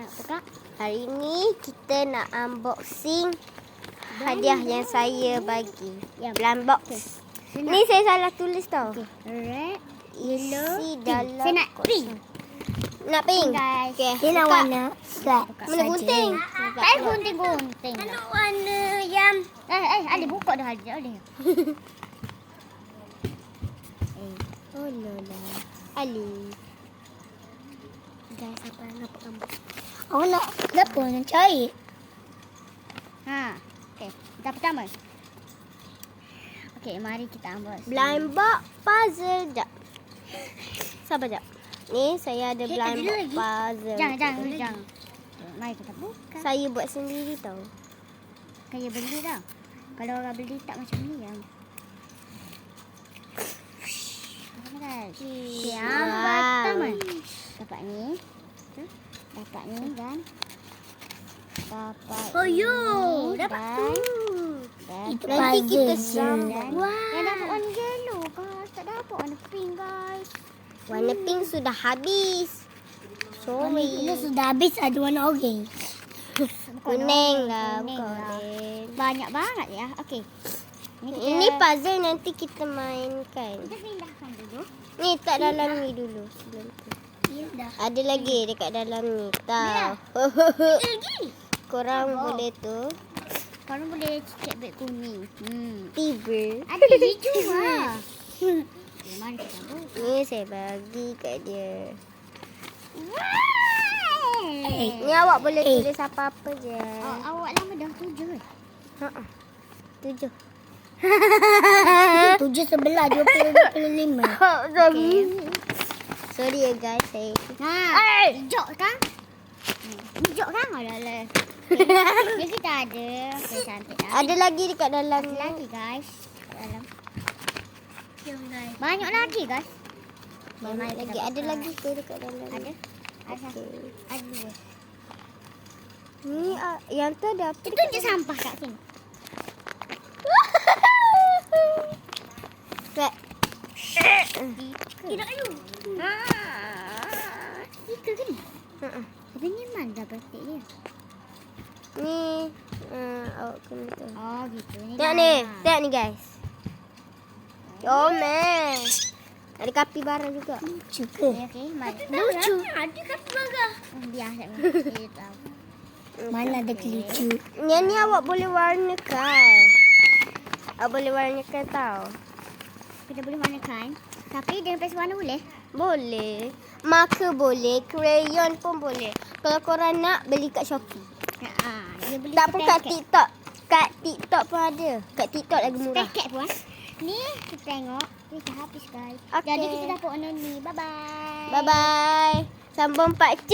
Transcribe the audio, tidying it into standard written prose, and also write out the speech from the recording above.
nak buka? Hari ni kita nak unboxing hadiah yang saya bagi. Blind box. Ni saya salah tulis tau. Red, Isi yellow, dalam Saya nak kotak. pink. Nak pink? Guys. Okay. Dia nak warna black Mana saja. gunting? Saya gunting-gunting. Mana warna yang... Ali buka dah Ali. Oh lola. Ali. Guys, apa yang nampak gambar? Awak nak kenapa nak cari? Okey. Kita pertama. Okey, mari kita ambil. Blind box puzzle. Jap. Sabar jap. Ni saya ada blind box puzzle. Jangan. Mari kita buka. Saya buat sendiri tau. Kaya beli dah. Kalau orang beli tak macam ni yang. Guys. Yang pertama. Dapat ni. Dapat ni dan dapat dapat tu. dan Itu Nanti kita puzzle. sambung. yang dapat warna yellow guys. Tak dapat warna pink guys. Warna pink sudah habis. Ini Sorry. sudah habis, ada warna orange. Kuning lah. Kuning Bukan lah. orange. Banyak banget ya. Okey. Ini puzzle nanti kita mainkan. kita pindahkan dulu. Ni tak dalam ni dulu. Sebelum tu. Ya dah. Ada lagi dekat dalam ni. Tahu. Korang boleh tu. Korang boleh cicip beg kuning. Tiba. Ada hijau lah. Okay, mari kita buka. Ni saya bagi kat dia. Eh, Ni awak boleh tulis apa-apa je. awak lama dah 7 Ha. 7. 7 sebelah 25. Sorry ya guys. Saya hijau kan? Hijau kan? Alah. Ni kita ada. Okay, cantik dah. ada lagi dekat dalam Ada ni. lagi guys. Dalam. Banyak lagi guys. Banyak lagi. Ada lagi ke dekat dalam ni? Ada. Ada. Okay. Ada dua. Ni yang tu ada apa? Itu je sampah kat sini. Kat. Tidak you. Stiker kan? Tapi ni mana plastik dia? Ni awak kena tu. Oh gitu. Tengok ni. Tengok ni guys. Comel. Ada kapibara juga. Juga. Okey, mari. Lucu. Ada kapibara. Biasa kita tahu. Mana ada kelucu. Yang ni awak boleh warnakan. Awak boleh warnakan tau. Kita boleh warnakan. Tapi dengan pes warna boleh? Boleh. Marker boleh. Crayon pun boleh. Kalau korang nak, beli kat Shopee. Dia beli Tak pun kat TikTok. Kat TikTok pun ada. Kat TikTok lagi murah. paket pun. Ni kita tengok. Ni dah habis guys. Okey. Jadi kita dapat warna ni. Bye-bye. Bye-bye. Sambung part 2.